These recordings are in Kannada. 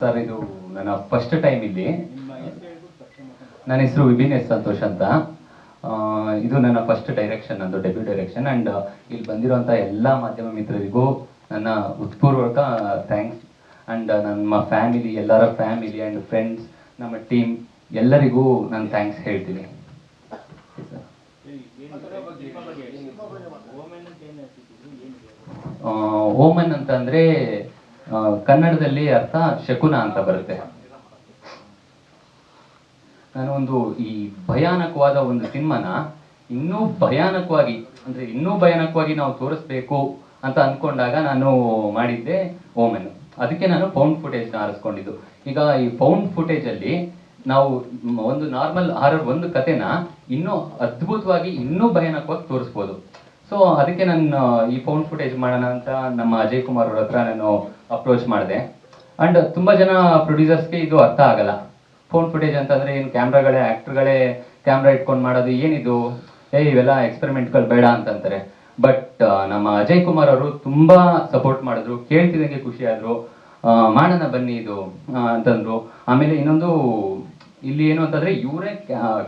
ಸರ್, ಇದು ನನ್ನ ಫಸ್ಟ್ ಟೈಮ್ ಇಲ್ಲಿ. ನನ್ನ ಹೆಸರು ವಿಭಿನ್ ಎಸ್ ಸಂತೋಷ್ ಅಂತ. ಇದು ನನ್ನ ಫಸ್ಟ್ ಡೈರೆಕ್ಷನ್, ನಂದು ಡೆಬ್ಯೂ ಡೈರೆಕ್ಷನ್. ಆ್ಯಂಡ್ ಇಲ್ಲಿ ಬಂದಿರುವಂಥ ಎಲ್ಲ ಮಾಧ್ಯಮ ಮಿತ್ರರಿಗೂ ನನ್ನ ಹೃತ್ಪೂರ್ವಕ ಥ್ಯಾಂಕ್ಸ್. ಆ್ಯಂಡ್ ನಮ್ಮ ಫ್ಯಾಮಿಲಿ, ಎಲ್ಲರ ಫ್ಯಾಮಿಲಿ ಆ್ಯಂಡ್ ಫ್ರೆಂಡ್ಸ್, ನಮ್ಮ ಟೀಮ್ ಎಲ್ಲರಿಗೂ ನಾನು ಥ್ಯಾಂಕ್ಸ್ ಹೇಳ್ತೀನಿ. ಓಮನ್ ಅಂತ ಅಂದರೆ ಕನ್ನಡದಲ್ಲಿ ಅರ್ಥ ಶಕುನ ಅಂತ ಬರುತ್ತೆ. ನಾನು ಈ ಭಯಾನಕವಾದ ಒಂದು ಸಿನಿಮಾನ ಇನ್ನೂ ಭಯಾನಕವಾಗಿ ನಾವು ತೋರಿಸ್ಬೇಕು ಅಂತ ಅಂದ್ಕೊಂಡಾಗ ನಾನು ಮಾಡಿದ್ದೆ ಓಮನ್. ಅದಕ್ಕೆ ನಾನು ಫೌಂಡ್ ಫುಟೇಜ್ನ ಆರಿಸ್ಕೊಂಡಿದ್ದು. ಈಗ ಈ ಫೌಂಡ್ ಫುಟೇಜಲ್ಲಿ ನಾವು ಒಂದು ನಾರ್ಮಲ್ ಹಾರರ್ ಒಂದು ಕಥೆನ ಇನ್ನೂ ಅದ್ಭುತವಾಗಿ, ಇನ್ನೂ ಭಯಾನಕವಾಗಿ ತೋರಿಸ್ಬೋದು. ಸೊ ಅದಕ್ಕೆ ನಾನು ಈ ಫೌಂಡ್ ಫುಟೇಜ್ ಮಾಡೋಣ ಅಂತ ನಮ್ಮ ಅಜಯ್ ಕುಮಾರ್ ಅವ್ರ ಹತ್ರ ನಾನು ಅಪ್ರೋಚ್ ಮಾಡಿದೆ. ಆ್ಯಂಡ್ ತುಂಬ ಜನ ಪ್ರೊಡ್ಯೂಸರ್ಸ್ಗೆ ಇದು ಅರ್ಥ ಆಗಲ್ಲ. ಫೌಂಡ್ ಫುಟೇಜ್ ಅಂತಂದರೆ ಏನು, ಆ್ಯಕ್ಟರ್ಗಳೇ ಕ್ಯಾಮ್ರಾ ಇಟ್ಕೊಂಡು ಮಾಡೋದು ಏನಿದು, ಇವೆಲ್ಲ ಎಕ್ಸ್ಪೆರಿಮೆಂಟ್ಗಳು ಬೇಡ ಅಂತಂತಾರೆ. ಬಟ್ ನಮ್ಮ ಅಜಯ್ ಕುಮಾರ್ ಅವರು ತುಂಬ ಸಪೋರ್ಟ್ ಮಾಡಿದ್ರು, ಕೇಳ್ತಿದ್ದಂಗೆ ಖುಷಿ ಆದರು. ಮಾಡೋಣ ಬನ್ನಿ ಇದು ಅಂತಂದರು. ಆಮೇಲೆ ಇನ್ನೊಂದು ಇಲ್ಲಿ ಏನು ಅಂತಂದರೆ ಇವರೇ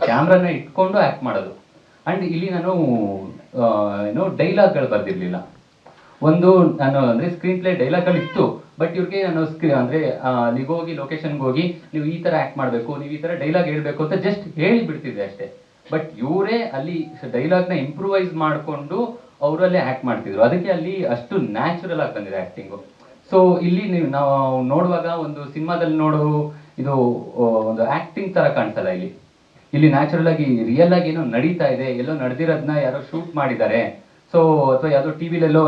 ಕ್ಯಾಮ್ರಾನ ಇಟ್ಕೊಂಡು ಆ್ಯಕ್ಟ್ ಮಾಡೋದು. ಆ್ಯಂಡ್ ಇಲ್ಲಿ ನಾನು ಡೈಲಾಗ್ಗಳು ಬರ್ದಿರಲಿಲ್ಲ. ನಾನು ಅಂದರೆ ಸ್ಕ್ರೀನ್ ಪ್ಲೇ ಡೈಲಾಗ್ಗಳು ಇತ್ತು, ಬಟ್ ಇವ್ರಿಗೆ ನಾನು ಅಲ್ಲಿಗೆ ಹೋಗಿ ಲೊಕೇಶನ್ಗೆ ಹೋಗಿ ನೀವು ಈ ಥರ ಆ್ಯಕ್ಟ್ ಮಾಡಬೇಕು, ನೀವು ಈ ಥರ ಡೈಲಾಗ್ ಹೇಳ್ಬೇಕು ಅಂತ ಜಸ್ಟ್ ಹೇಳಿಬಿಡ್ತಿದ್ದೆ ಅಷ್ಟೇ. ಬಟ್ ಇವರೇ ಅಲ್ಲಿ ಡೈಲಾಗ್ನ ಇಂಪ್ರೂವೈಸ್ ಮಾಡಿಕೊಂಡು ಅವರಲ್ಲೇ ಆ್ಯಕ್ಟ್ ಮಾಡ್ತಿದ್ರು. ಅದಕ್ಕೆ ಅಲ್ಲಿ ಅಷ್ಟು ನ್ಯಾಚುರಲ್ ಆಗಿ ಬಂದಿದೆ ಆ್ಯಕ್ಟಿಂಗು. ಸೊ ಇಲ್ಲಿ ನಾವು ನೋಡುವಾಗ ಒಂದು ಸಿನಿಮಾದಲ್ಲಿ ಇದು ಒಂದು ಆ್ಯಕ್ಟಿಂಗ್ ಥರ ಕಾಣಿಸಲ್ಲ. ಇಲ್ಲಿ ನ್ಯಾಚುರಲ್ ಆಗಿ ರಿಯಲ್ ಆಗಿ ಏನೋ ನಡೀತಾ ಇದೆ, ಎಲ್ಲೋ ನಡೆದಿರೋದನ್ನ ಯಾರೋ ಶೂಟ್ ಮಾಡಿದ್ದಾರೆ. ಸೊ ಅಥವಾ ಯಾವುದೋ ಟಿವಿಲೆಲ್ಲೋ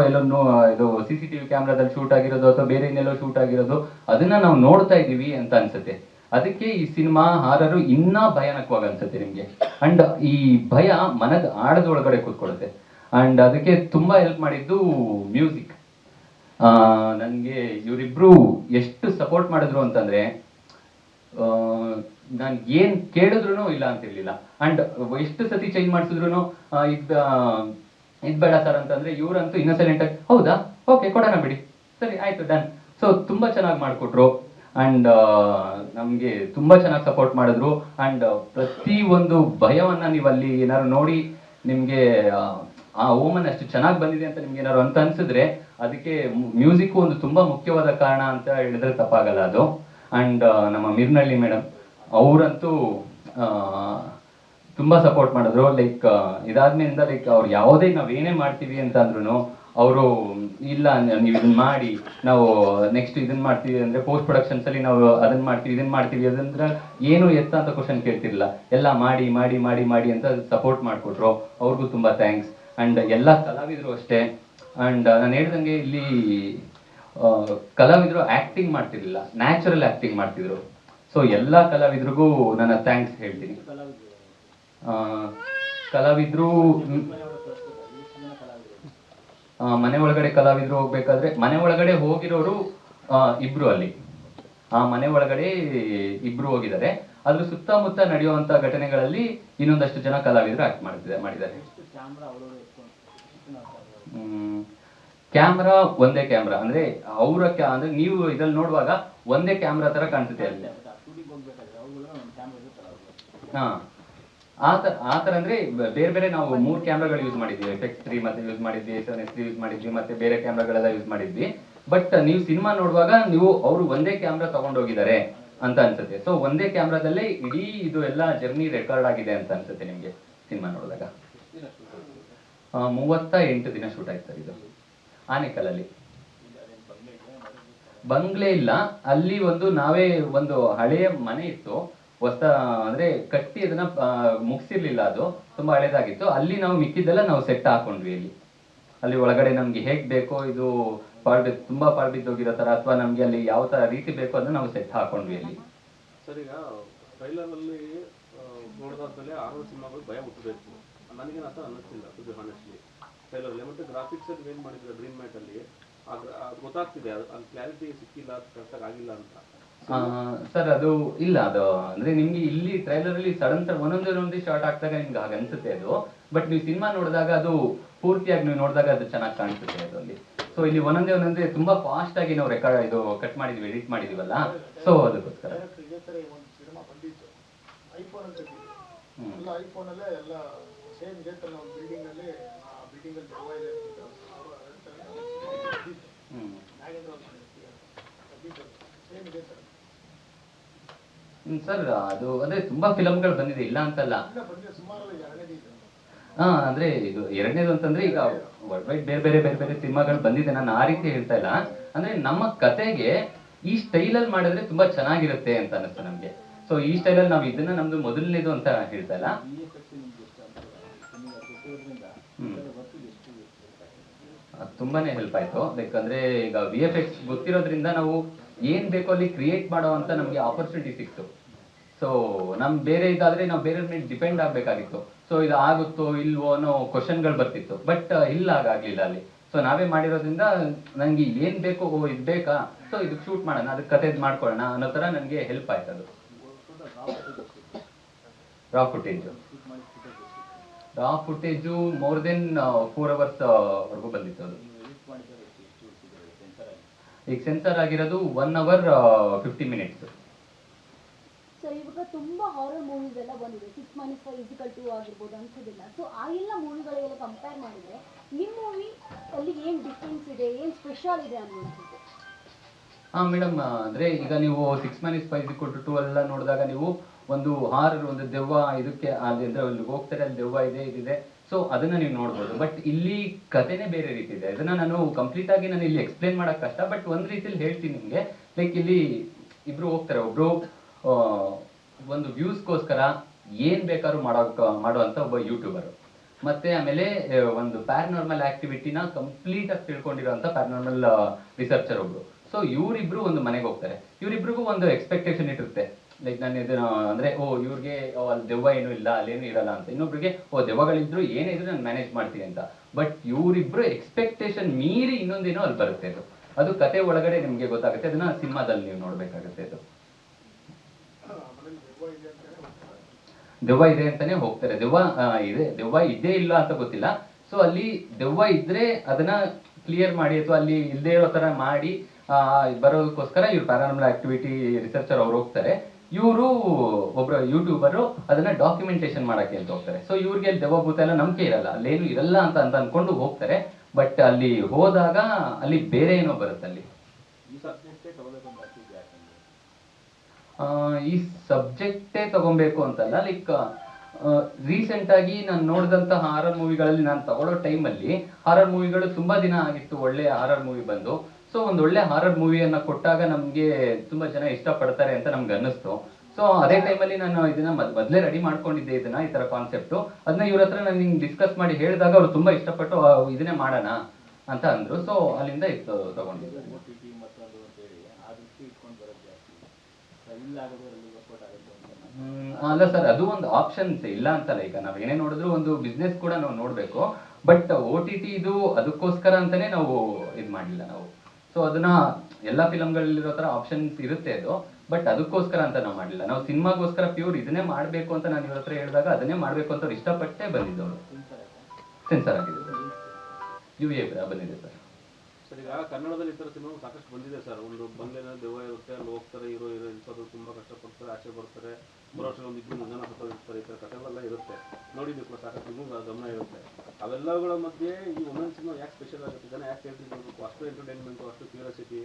ಇದು CCTV ಕ್ಯಾಮ್ರಾದಲ್ಲಿ ಶೂಟ್ ಆಗಿರೋದು ಅಥವಾ ಬೇರೆ ಇನ್ನೆಲ್ಲೋ ಶೂಟ್ ಆಗಿರೋದು, ಅದನ್ನ ನಾವು ನೋಡ್ತಾ ಇದ್ದೀವಿ ಅಂತ ಅನ್ಸುತ್ತೆ. ಅದಕ್ಕೆ ಈ ಸಿನಿಮಾ ಹಾರರು ಇನ್ನೂ ಭಯಾನಕವಾಗಿ ಅನ್ಸುತ್ತೆ ನಿಮಗೆ. ಅಂಡ್ ಈ ಭಯ ಮನದ ಆಳದೊಳಗಡೆ ಕೂತ್ಕೊಳ್ಳುತ್ತೆ. ಅಂಡ್ ಅದಕ್ಕೆ ತುಂಬಾ ಹೆಲ್ಪ್ ಮಾಡಿದ್ದು ಮ್ಯೂಸಿಕ್. ನನಗೆ ಇವರಿಬ್ರು ಎಷ್ಟು ಸಪೋರ್ಟ್ ಮಾಡಿದ್ರು ಅಂತಂದ್ರೆ, ನಾನು ಏನ್ ಕೇಳಿದ್ರು ಇಲ್ಲ ಅಂತಿರ್ಲಿಲ್ಲ. ಅಂಡ್ ಎಷ್ಟು ಸತಿ ಚೇಂಜ್ ಮಾಡಿಸಿದ್ರು ಇದ್ ಬೇಡ ಸರ್ ಅಂತಂದ್ರೆ ಇವ್ರಂತೂ ಇನ್ನಸೆಂಟ್ ಆಗಿ ಹೌದಾ, ಓಕೆ ಕೊಡೋಣ ಬಿಡಿ, ಸರಿ ಆಯ್ತು ಡನ್. ಸೊ ತುಂಬಾ ಚೆನ್ನಾಗಿ ಮಾಡಿಕೊಟ್ರು. ಅಂಡ್ ನಮ್ಗೆ ತುಂಬಾ ಚೆನ್ನಾಗಿ ಸಪೋರ್ಟ್ ಮಾಡಿದ್ರು. ಅಂಡ್ ಪ್ರತಿ ಒಂದು ಭಯವನ್ನ ನೀವು ಅಲ್ಲಿ ಏನಾದ್ರು ನೋಡಿ ನಿಮ್ಗೆ ಆ ಓಮನ್ ಅಷ್ಟು ಚೆನ್ನಾಗಿ ಬಂದಿದೆ ಅಂತ ನಿಮ್ಗೆ ಏನಾದ್ರು ಅಂತ ಅನ್ಸಿದ್ರೆ ಅದಕ್ಕೆ ಮ್ಯೂಸಿಕ್ ಒಂದು ತುಂಬಾ ಮುಖ್ಯವಾದ ಕಾರಣ ಅಂತ ಹೇಳಿದ್ರೆ ತಪ್ಪಾಗಲ್ಲ ಅದು. ಅಂಡ್ ನಮ್ಮ ಮಿರ್ನಳ್ಳಿ ಮೇಡಮ್ ಅವರಂತೂ ತುಂಬಾ ಸಪೋರ್ಟ್ ಮಾಡಿದ್ರು. ಇದಾದ್ಮೇಲಿಂದ ಅವ್ರು ಯಾವುದೇ ನಾವೇನೇ ಮಾಡ್ತೀವಿ ಅಂತ ಅಂದ್ರೂ ಅವರು ಇಲ್ಲ ನೀವು ಇದನ್ನ ಮಾಡಿ, ನಾವು ನೆಕ್ಸ್ಟ್ ಇದನ್ನ ಮಾಡ್ತೀವಿ ಅಂದ್ರೆ ಪೋಸ್ಟ್ ಪ್ರೊಡಕ್ಷನ್ಸ್ ಅಲ್ಲಿ ನಾವು ಅದನ್ನ ಮಾಡ್ತೀವಿ ಅದಂದ್ರೆ ಏನು ಎತ್ತ ಅಂತ ಕ್ವಶನ್ ಕೇಳ್ತಿರ್ಲಿಲ್ಲ, ಎಲ್ಲ ಮಾಡಿ ಮಾಡಿ ಮಾಡಿ ಮಾಡಿ ಅಂತ ಸಪೋರ್ಟ್ ಮಾಡಿಕೊಟ್ರು. ಅವ್ರಿಗೂ ತುಂಬಾ ಥ್ಯಾಂಕ್ಸ್. ಅಂಡ್ ಎಲ್ಲ ಕಲಾವಿದರು ಅಷ್ಟೇ. ಅಂಡ್ ನಾನು ಹೇಳ್ದಂಗೆ ಇಲ್ಲಿ ಕಲಾವಿದರು ಆಕ್ಟಿಂಗ್ ಮಾಡ್ತಿರ್ಲಿಲ್ಲ, ನ್ಯಾಚುರಲ್ ಆಕ್ಟಿಂಗ್ ಮಾಡ್ತಿದ್ರು. ಸೊ ಎಲ್ಲ ಕಲಾವಿದ್ರಿಗೂ ನನ್ನ ಥ್ಯಾಂಕ್ಸ್ ಹೇಳ್ತೀನಿ. ಕಲಾವಿದ್ರು ಮನೆ ಒಳಗಡೆ ಕಲಾವಿದ್ರು ಹೋಗ್ಬೇಕಾದ್ರೆ ಮನೆ ಒಳಗಡೆ ಹೋಗಿರೋರು ಇಬ್ರು, ಅಲ್ಲಿ ಆ ಮನೆ ಒಳಗಡೆ ಇಬ್ರು ಹೋಗಿದ್ದಾರೆ. ಅದ್ರ ಸುತ್ತಮುತ್ತ ನಡೆಯುವಂತ ಘಟನೆಗಳಲ್ಲಿ ಇನ್ನೊಂದಷ್ಟು ಜನ ಕಲಾವಿದರು ಆಕ್ಟ್ ಮಾಡಿದ್ದಾರೆ. ಕ್ಯಾಮ್ರಾ ಒಂದೇ ಕ್ಯಾಮ್ರಾ ಅಂದ್ರೆ ಅಂದ್ರೆ ನೀವು ಇದ್ರಲ್ಲಿ ನೋಡುವಾಗ ಒಂದೇ ಕ್ಯಾಮ್ರಾ ತರ ಕಾಣಿಸುತ್ತೆ ಅಲ್ಲಿ. ಆತರ ಅಂದ್ರೆ ಬೇರೆ ಬೇರೆ ನಾವು 3 ಕ್ಯಾಮ್ರಾಗಳು ಯೂಸ್ ಮಾಡಿದ್ವಿ. FX3 ಮತ್ತೆ ಯೂಸ್ ಮಾಡಿದ್ವಿ, 7S3 ಯೂಸ್ ಮಾಡಿದ್ವಿ, ಮತ್ತೆ ಬೇರೆ ಕ್ಯಾಮ್ರಾಗಳೆಲ್ಲ ಯೂಸ್ ಮಾಡಿದ್ವಿ. ಬಟ್ ನೀವು ಸಿನಿಮಾ ನೋಡುವಾಗ ಅವರು ಒಂದೇ ಕ್ಯಾಮ್ರಾ ತಗೊಂಡೋಗಿದ್ದಾರೆ ಅಂತ ಅನ್ಸುತ್ತೆ. ಸೊ ಒಂದೇ ಕ್ಯಾಮ್ರಾದಲ್ಲೇ ಇಡೀ ಇದು ಎಲ್ಲ ಜರ್ನಿ ರೆಕಾರ್ಡ್ ಆಗಿದೆ ಅಂತ ಅನ್ಸುತ್ತೆ ನಿಮ್ಗೆ ಸಿನಿಮಾ ನೋಡಿದಾಗ. 38 ದಿನ ಶೂಟ್ ಆಯ್ತು ಸರ್. ಇದು ಆನೇಕಲ್ಲಲ್ಲಿ ಬಂಗ್ಲೆ ಇಲ್ಲ, ಅಲ್ಲಿ ನಾವೇ ಒಂದು ಹಳೆಯ ಮನೆ ಇತ್ತು, ಅಂದ್ರೆ ಕಟ್ಟಿ ಅದನ್ನ ಮುಗಿಸಿರ್ಲಿಲ್ಲ, ಅದು ತುಂಬಾ ಹಳೇದಾಗಿತ್ತು. ಅಲ್ಲಿ ನಾವು ಮಿಕ್ಕಿದ್ದೆಲ್ಲ ನಾವು ಸೆಟ್ ಹಾಕೊಂಡ್ವಿ. ಅಲ್ಲಿ ಒಳಗಡೆ ನಮ್ಗೆ ಹೇಗ್ ಬೇಕೋ, ಇದು ತುಂಬಾ ಪಾಳ್ಬಿದ್ದೋಗಿರೋ ತರ ಅಥವಾ ನಮ್ಗೆ ಅಲ್ಲಿ ಯಾವ ತರ ರೀತಿ ಬೇಕೋ ಅದನ್ನ ನಾವು ಸೆಟ್ ಹಾಕೊಂಡ್ವಿ ಅಲ್ಲಿ. ಸರ್, ಈಗ ಟ್ರೈಲರ್ ಅಲ್ಲಿ ನೋಡಿದಾದ್ಮೇಲೆ ಆರೋ ಸಿನಿಮಾಗಳು ಭಯ ಹುಟ್ಟಬೇಕು ನನಗೇನು ಅಂತ ಅನ್ನಿಸ್ತಿಲ್ಲ ಟು ಬಿ ಹಾನೆಸ್ಟ್ಲಿ. ಟ್ರೈಲರ್ ಅಲ್ಲಿ ಮತ್ತೆ ಗ್ರಾಫಿಕ್ಸ್ ಅಲ್ಲಿ ಏನ್ ಮಾಡಿದ್ರೆ ಡ್ರೀಮ್ ಮ್ಯಾಟ್ ಅಲ್ಲಿ ಗೊತ್ತಾಗ್ತಿದೆ, ಅಲ್ಲಿ ಕ್ಲಾರಿಟಿ ಸಿಕ್ಕಿಲ್ಲ, ಕರೆಕ್ಟಾಗಿ ಆಗಿಲ್ಲ ಅಂತ. ಸರ್ ಅದು ಇಲ್ಲ, ಅದು ಅಂದ್ರೆ ನಿಮ್ಗೆ ಇಲ್ಲಿ ಟ್ರೈಲರ್ ಅಲ್ಲಿ ಸಡನ್ ಒಂದೊಂದೇ ಶಾರ್ಟ್ ಆಗ್ದಾಗ ನಿಮ್ಗೆ ಹಾಗೆ ಅನ್ಸುತ್ತೆ ಅದು. ಬಟ್ ನೀವು ಸಿನಿಮಾ ನೋಡಿದಾಗ ಅದು ಪೂರ್ತಿಯಾಗಿ ನೀವು ನೋಡಿದಾಗ ಅದು ಚೆನ್ನಾಗಿ ಕಾಣಿಸುತ್ತೆ ಅದು ಅಲ್ಲಿ. ಸೊ ಇಲ್ಲಿ ಒಂದೊಂದೇ ತುಂಬಾ ಫಾಸ್ಟ್ ಆಗಿ ನಾವು ರೆಕಾರ್ಡ್ ಇದು ಕಟ್ ಮಾಡಿದ್ವಿ, ಎಡಿಟ್ ಮಾಡಿದೀವಲ್ಲ, ಸೊ ಅದಕ್ಕೋಸ್ಕರ. ಇದೇ ತರ ಒಂದು ಸಿನಿಮಾ ಬಂದಿತ್ತು, ಐಫೋನ್ ಅಂತ ಎಲ್ಲ ಐಫೋನ್ ಅಲ್ಲೇ ಎಲ್ಲ ಸೇಮ್ ಇದೇ ತರ ಒಂದು ಬಿಲ್ಡಿಂಗ್ ಅಲ್ಲಿ, ಆ ಬಿಲ್ಡಿಂಗ್ ಅಲ್ಲಿ ದೆವ್ವ ಇದೆ ಅಂತಿತ್ತು. ನಾಗೇಂದ್ರ ಸೇಮ್ ಇದೇ ತರ. ಸರ್ ಅದು ಅಂದ್ರೆ ತುಂಬಾ ಫಿಲಮ್ಗಳು ಬಂದಿದೆ, ಇಲ್ಲ ಅಂತಲ್ಲ. ಬಂದಿದೆ ಸುಮಾರು, ಎರಡನೇದು ಇದೆ. ಅಂದ್ರೆ ಇದು ಎರಡನೇದು ಅಂತಂದ್ರೆ ಈಗ ವರ್ಲ್ಡ್ ವೈಡ್ ಬೇರೆ ಬೇರೆ ಸಿನಿಮಾಗಳು ಬಂದಿದೆ, ನಾನು ಆ ರೀತಿ ಹೇಳ್ತಾ ಇಲ್ಲ. ಅಂದ್ರೆ ನಮ್ಮ ಕತೆಗೆ ಈ ಸ್ಟೈಲಲ್ಲಿ ಮಾಡಿದ್ರೆ ತುಂಬಾ ಚೆನ್ನಾಗಿರುತ್ತೆ ಅಂತ ಅನಿಸ್ತು ನಮ್ಗೆ. ಸೊ ಈ ಸ್ಟೈಲಲ್ಲಿ ನಾವು ಇದನ್ನ ನಮ್ದು ಮೊದಲನೇದು ಅಂತ ಹೇಳ್ತಾ ಇಲ್ಲ. ತುಂಬಾನೇ ಹೆಲ್ಪ್ ಆಯ್ತು. ಲೈಕ್ ಅಂದ್ರೆ ಈಗ VFX ಗೊತ್ತಿರೋದ್ರಿಂದ ನಾವು ಏನ್ ಬೇಕೋ ಅಲ್ಲಿ ಕ್ರಿಯೇಟ್ ಮಾಡೋ ಅಂತ ನಮ್ಗೆ ಆಪರ್ಚುನಿಟಿ ಸಿಕ್ತು. ಸೊ ನಮ್ ಬೇರೆ ಇದಾದ್ರೆ ನಾವು ಬೇರೆ ಮೇಲೆ ಡಿಪೆಂಡ್ ಆಗ್ಬೇಕಾಗಿತ್ತು. ಸೊ ಇದು ಆಗುತ್ತೋ ಇಲ್ವೋ ಅನ್ನೋ ಕ್ವಶನ್ಗಳು ಬರ್ತಿತ್ತು. ಬಟ್ ಇಲ್ಲ, ಹಾಗಾಗ್ಲಿಲ್ಲ ಅಲ್ಲಿ. ಸೊ ನಾವೇ ಮಾಡಿರೋದ್ರಿಂದ ನಂಗೆ ಏನ್ ಬೇಕು, ಇದ್ ಬೇಕಾ, ಸೊ ಇದು ಶೂಟ್ ಮಾಡೋಣ, ಅದಕ್ಕೆ ಕತೆ ಮಾಡ್ಕೊಳ್ಳೋಣ ಅನ್ನೋ ತರ ನನ್ಗೆ ಹೆಲ್ಪ್ ಆಯ್ತು ಅದು. ರಾ ಫುಟೇಜು ಮೋರ್ ದೆನ್ 4 hours ವರೆಗೂ ಬಂದಿತ್ತು ಅದು. ಈಗ ಸೆನ್ಸರ್ ಆಗಿರೋದು 1 hour 50 minutes. ಸೊ ಇವಾಗ ತುಂಬಾ ಹಾರರ್ ಮೂವೀಸ್ ಎಲ್ಲ ಬಂದಿದೆ, 6 minutes = 2 ಆಗಿರ್ಬೋದು ಅನ್ಸೋದಿಲ್ಲ. ಸೊ ಆ ಎಲ್ಲ ಮೂವಿಗಳಿಗೆಲ್ಲ ಕಂಪೇರ್ ಮಾಡಿದ್ರೆ ನಿಮ್ಮ ಮೂವಿ ಅಲ್ಲಿ ಏನ್ ಡಿಫ್ರೆನ್ಸ್ ಇದೆ, ಏನ್ ಸ್ಪೆಷಲ್ ಇದೆ ಅನ್ನೋದು? ಮೇಡಮ್, ಅಂದ್ರೆ ಈಗ ನೀವು 6 minutes = 2 ಎಲ್ಲ ನೋಡಿದಾಗ ನೀವು ಒಂದು ಹಾರರ್, ಒಂದು ದೆವ್ವ ಇದಕ್ಕೆ ಅಂದ್ರೆ ಅಲ್ಲಿ ಹೋಗ್ತಾರೆ, ಅಲ್ಲಿ ದೆವ್ವ ಇದೆ, ಇದಿದೆ, ಸೊ ಅದನ್ನ ನೀವು ನೋಡ್ಬೋದು. ಬಟ್ ಇಲ್ಲಿ ಕಥೆನೇ ಬೇರೆ ರೀತಿ ಇದೆ. ಅದನ್ನ ನಾನು ಕಂಪ್ಲೀಟ್ ಆಗಿ ನಾನು ಇಲ್ಲಿ ಎಕ್ಸ್ಪ್ಲೇನ್ ಮಾಡಕ್ ಕಷ್ಟ. ಬಟ್ ಒಂದ್ ರೀತಿಯಲ್ಲಿ ಹೇಳ್ತೀನಿ ನಿಮ್ಗೆ. ಲೈಕ್ ಇಲ್ಲಿ ಇಬ್ರು ಹೋಗ್ತಾರೆ, ಒಬ್ರು ಒಂದು ವ್ಯೂಸ್ಗೋಸ್ಕರ ಏನ್ ಬೇಕಾದ್ರೂ ಮಾಡುವಂತ ಒಬ್ಬ ಯೂಟ್ಯೂಬರ್, ಮತ್ತೆ ಆಮೇಲೆ ಒಂದು ಪ್ಯಾರನಾರ್ಮಲ್ ಆಕ್ಟಿವಿಟಿನ ಕಂಪ್ಲೀಟ್ ಆಗಿ ತಿಳ್ಕೊಂಡಿರೋಂಥ ಪ್ಯಾರನಾರ್ಮಲ್ ರಿಸರ್ಚರ್ ಒಬ್ರು. ಸೊ ಇವರಿಬ್ರು ಒಂದು ಮನೆಗೆ ಹೋಗ್ತಾರೆ. ಇವರಿಬ್ರಿಗೂ ಒಂದು ಎಕ್ಸ್ಪೆಕ್ಟೇಷನ್ ಇರುತ್ತೆ. ಲೈಕ್ ನಾನು ಇದನ್ನ ಅಂದ್ರೆ ಇವ್ರಿಗೆ ಅಲ್ಲಿ ದೆವ್ವ ಏನೂ ಇಲ್ಲ, ಅಲ್ಲೇನು ಇರಲ್ಲ ಅಂತ. ಇನ್ನೊಬ್ರಿಗೆ ದೆವ್ವಗಳಿದ್ರು ಏನೇ ಇದ್ರು ನಾನು ಮ್ಯಾನೇಜ್ ಮಾಡ್ತೀನಿ ಅಂತ. ಬಟ್ ಇವರಿಬ್ರು ಎಕ್ಸ್ಪೆಕ್ಟೇಷನ್ ಮೀರಿ ಇನ್ನೊಂದೇನೋ ಅಲ್ಲಿ ಬರುತ್ತೆ. ಅದು ಕತೆ ಒಳಗಡೆ ನಿಮ್ಗೆ ಗೊತ್ತಾಗುತ್ತೆ. ಅದನ್ನ ಸಿನಿಮಾದಲ್ಲಿ ನೀವು ನೋಡ್ಬೇಕಾಗುತ್ತೆ. ಅದು ದೆವ್ವ ಇದೆ ಅಂತಾನೆ ಹೋಗ್ತಾರೆ. ದೆವ್ವ ಇದೇ ಇಲ್ಲ ಅಂತ ಗೊತ್ತಿಲ್ಲ. ಸೊ ಅಲ್ಲಿ ದೆವ್ವ ಇದ್ರೆ ಅದನ್ನ ಕ್ಲಿಯರ್ ಮಾಡಿ ಅಥವಾ ಅಲ್ಲಿ ಇಲ್ಲದೆ ಇರೋ ತರ ಮಾಡಿ ಬರೋದಕ್ಕೋಸ್ಕರ ಇವ್ರು ಪ್ಯಾರಾನಾರ್ಮಲ್ ಆಕ್ಟಿವಿಟಿ ರಿಸರ್ಚರ್ ಅವ್ರು ಹೋಗ್ತಾರೆ. ಇವರು ಒಬ್ರು ಯೂಟ್ಯೂಬರು ಅದನ್ನ ಡಾಕ್ಯುಮೆಂಟೇಶನ್ ಮಾಡಕ್ಕೆ ಅಂತ ಹೋಗ್ತಾರೆ. ಸೊ ಇವ್ರಿಗೆ ದೆವ್ವ ಭೂತ ಎಲ್ಲ ನಂಬಿಕೆ ಇರಲ್ಲ, ಅಲ್ಲೇನು ಇರಲ್ಲ ಅಂತ ಅನ್ಕೊಂಡು ಹೋಗ್ತಾರೆ. ಬಟ್ ಅಲ್ಲಿ ಹೋದಾಗ ಅಲ್ಲಿ ಬೇರೆ ಏನೋ ಬರುತ್ತೆ. ಅಲ್ಲಿ ಈ ಸಬ್ಜೆಕ್ಟೇ ತಗೊಬೇಕು ಅಂತಲ್ಲ. ಲೈಕ್ ರೀಸೆಂಟ್ ಆಗಿ ನಾನು ನೋಡಿದಂತ ಹಾರರ್ ಮೂವಿಗಳಲ್ಲಿ ನಾನು ತಗೊಳ್ಳೋ ಟೈಮಲ್ಲಿ ಹಾರರ್ ಮೂವಿಗಳು ತುಂಬಾ ದಿನ ಆಗಿತ್ತು ಒಳ್ಳೆ ಹಾರರ್ ಮೂವಿ ಬಂದು. ಸೊ ಒಂದು ಒಳ್ಳೆ ಹಾರರ್ ಮೂವಿಯನ್ನ ಕೊಟ್ಟಾಗ ನಮ್ಗೆ ತುಂಬಾ ಜನ ಇಷ್ಟಪಡ್ತಾರೆ ಅಂತ ನಮ್ಗೆ ಅನ್ನಿಸ್ತು. ಸೊ ಅದೇ ಟೈಮಲ್ಲಿ ನಾನು ಇದನ್ನ ಮೊದಲೇ ರೆಡಿ ಮಾಡ್ಕೊಂಡಿದ್ದೆ, ಇದನ್ನ ಈ ತರ ಕಾನ್ಸೆಪ್ಟು. ಅದನ್ನ ಇವ್ರ ಹತ್ರ ನಾನು ಹಿಂಗೆ ಡಿಸ್ಕಸ್ ಮಾಡಿ ಹೇಳಿದಾಗ ಅವ್ರು ತುಂಬಾ ಇಷ್ಟಪಟ್ಟು ಇದನ್ನೇ ಮಾಡೋಣ ಅಂತ ಅಂದ್ರು. ಸೊ ಅಲ್ಲಿಂದ ಇದು ತಗೊಂಡಿದ್ದೆ. ಅಲ್ಲ ಸರ್, ಅದು ಒಂದು ಆಪ್ಷನ್ಸ್ ಇಲ್ಲ ಅಂತಲ್ಲ. ಈಗ ನಾವ್ ಏನೇ ನೋಡಿದ್ರು ಒಂದು ಬಿಸ್ನೆಸ್ ಕೂಡ ನಾವು ನೋಡ್ಬೇಕು. ಬಟ್ OTT ಇದು ಅದಕ್ಕೋಸ್ಕರ ಅಂತಾನೆ ನಾವು ಇದ್ ಮಾಡ್ಲಿಲ್ಲ ನಾವು. ಸೊ ಅದನ್ನ ಎಲ್ಲಾ ಫಿಲಮ್ಗಳಲ್ಲಿರೋ ತರ ಆಪ್ಷನ್ಸ್ ಇರುತ್ತೆ ಅದು. ಬಟ್ ಅದಕ್ಕೋಸ್ಕರ ಅಂತ ನಾವು ಮಾಡ್ಲಿಲ್ಲ. ನಾವು ಸಿನಿಮಾಗೋಸ್ಕರ ಪ್ಯೂರ್ ಇದನ್ನೇ ಮಾಡ್ಬೇಕು ಅಂತ ನಾನು ಇವ್ರ ಹತ್ರ ಹೇಳಿದಾಗ ಅದನ್ನೇ ಮಾಡ್ಬೇಕು ಅಂತ ಅವ್ರು ಇಷ್ಟಪಟ್ಟೆ ಬಂದಿದ್ದವರು. ಸೆನ್ಸರ್ ಆಗಿದೆ UA ಬಂದಿದೆ ಸರ್. ಸರ್ ಈಗ ಕನ್ನಡದಲ್ಲಿ ಈ ಥರ ಸಿನಿಮಾ ಸಾಕಷ್ಟು ಬಂದಿದೆ ಸರ್. ಒಂದು ಬಂದೇನೋ ದೆವ್ವ ಇರುತ್ತೆ, ಅಲ್ಲಿ ಹೋಗ್ತಾರೆ, ಹೀರೋ ಇನ್ಸೋದು ತುಂಬ ಕಷ್ಟಪಡ್ತಾರೆ, ಆಚೆ ಬರ್ತಾರೆ, ಬರೋ ವರ್ಷ ಒಂದು 2-3 ಜನ ಸತ್ತೋಗಿರ್ತಾರೆ. ಈ ಥರ ಕಥೆಗಳೆಲ್ಲ ಇರುತ್ತೆ, ನೋಡಿದ್ದೀವಿ ಕೂಡ, ಸಾಕಷ್ಟು ನಿಮಗೂ ಗಮನ ಇರುತ್ತೆ. ಅವೆಲ್ಲಗಳ ಮಧ್ಯೆ ಈ ಒಂದೊಂದು ಸಿನಿಮಾ ಯಾಕೆ ಸ್ಪೆಷಲ್ ಆಗುತ್ತೆ? ಜನ ಯಾಕೆ ಹೇಳ್ತಿರ್ಬೇಕು? ಅಷ್ಟು ಎಂಟರ್ಟೈನ್ಮೆಂಟು, ಅಷ್ಟು ಕ್ಯೂರಿಯಾಸಿಟಿ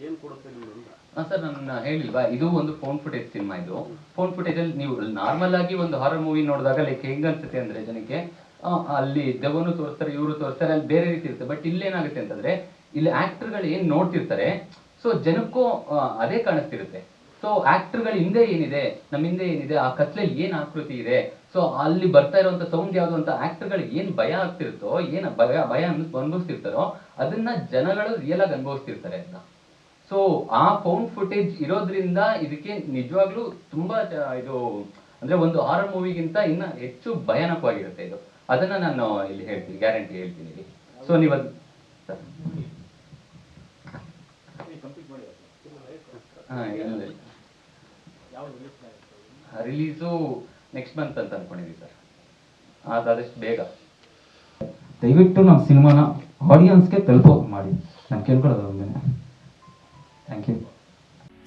ಏನು ಕೊಡುತ್ತೆ ನಿಮ್ಗೆ? ಸರ್, ನಾನು ಹೇಳಿಲ್ವಾ, ಇದು ಒಂದು ಫೋನ್ ಫುಟೇಜ್ ಸಿನಿಮಾ. ಇದು ಫೋನ್ ಫುಟೇಜ್ ಅಲ್ಲಿ ನೀವು ನಾರ್ಮಲ್ ಆಗಿ ಒಂದು ಹಾರರ್ ಮೂವಿ ನೋಡಿದಾಗ ಲೈಕ್ ಹೆಂಗ್ ಅನ್ಸುತ್ತೆ ಅಂದ್ರೆ ಜನಕ್ಕೆ ಅಲ್ಲಿ ದೆವ್ವನು ತೋರಿಸ್ತಾರೆ, ಇವರು ತೋರಿಸ್ತಾರೆ, ಅಲ್ಲಿ ಬೇರೆ ರೀತಿ ಇರುತ್ತೆ. ಬಟ್ ಇಲ್ಲೇನಾಗುತ್ತೆ ಅಂತಂದ್ರೆ ಇಲ್ಲಿ ಆಕ್ಟರ್ಗಳು ಏನ್ ನೋಡ್ತಿರ್ತಾರೆ, ಸೊ ಜನಕ್ಕೂ ಅದೇ ಕಾಣಿಸ್ತಿರುತ್ತೆ. ಸೊ ಆಕ್ಟರ್ಗಳ ಹಿಂದೆ ಏನಿದೆ, ನಮ್ಮ ಹಿಂದೆ ಏನಿದೆ, ಆ ಕತ್ಲೆಯಲ್ಲಿ ಏನ್ ಆಕೃತಿ ಇದೆ, ಸೊ ಅಲ್ಲಿ ಬರ್ತಾ ಇರುವಂತ ಸೌಂಡ್ ಯಾವ್ದು ಅಂತ ಆಕ್ಟರ್ಗಳಿಗೆ ಏನ್ ಭಯ ಆಗ್ತಿರುತ್ತೋ, ಏನ್ ಭಯ ಅನುಭವಿಸ್ತಿರ್ತಾರೋ ಅದನ್ನ ಜನಗಳು ರಿಯಲ್ ಆಗಿ ಅನುಭವಿಸ್ತಿರ್ತಾರೆ ಅಂತ. ಸೊ ಆ ಫೌಂಡ್ ಫುಟೇಜ್ ಇರೋದ್ರಿಂದ ಇದಕ್ಕೆ ನಿಜವಾಗ್ಲೂ ತುಂಬಾ ಇದು ಅಂದ್ರೆ ಒಂದು ಹಾರರ್ ಮೂವಿಗಿಂತ ಇನ್ನ ಹೆಚ್ಚು ಭಯಾನಕವಾಗಿರುತ್ತೆ ಇದು. ಅದನ್ನ ನಾನು ಇಲ್ಲಿ ಹೇಳ್ತೀನಿ, ಗ್ಯಾರಂಟಿ ಹೇಳ್ತೀನಿ ಇಲ್ಲಿ. ಸೊ ನೀವು ಇಲ್ಲ ರಿಲೀಸು ನೆಕ್ಸ್ಟ್ ಮಂತ್ ಅಂತ ಅನ್ಕೊಂಡಿದ್ದೀವಿ ಸರ್, ಆದಷ್ಟು ಬೇಗ. ದಯವಿಟ್ಟು ನಮ್ಮ ಸಿನಿಮಾನ ಆಡಿಯನ್ಸ್ಗೆ ತಲುಪೋಕೆ ಮಾಡಿ, ನಾನು ಕೇಳ್ಕೊಳ್ಳೋದು ಒಂದೇ. Thank you.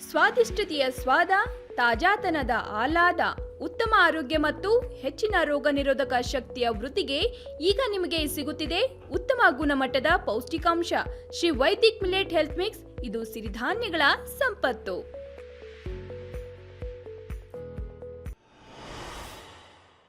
ಸ್ವಾದಿಷ್ಟತೆಯ ಸ್ವಾದ, ತಾಜಾತನದ ಆಹ್ಲಾದ, ಉತ್ತಮ ಆರೋಗ್ಯ ಮತ್ತು ಹೆಚ್ಚಿನ ರೋಗ ನಿರೋಧಕ ಶಕ್ತಿಯ ವೃದ್ಧಿಗೆ ಈಗ ನಿಮಗೆ ಸಿಗುತ್ತಿದೆ ಉತ್ತಮ ಗುಣಮಟ್ಟದ ಪೌಷ್ಟಿಕಾಂಶ Shri Vaidik millet health mix. ಇದು ಸಿರಿಧಾನ್ಯಗಳ ಸಂಪತ್ತು.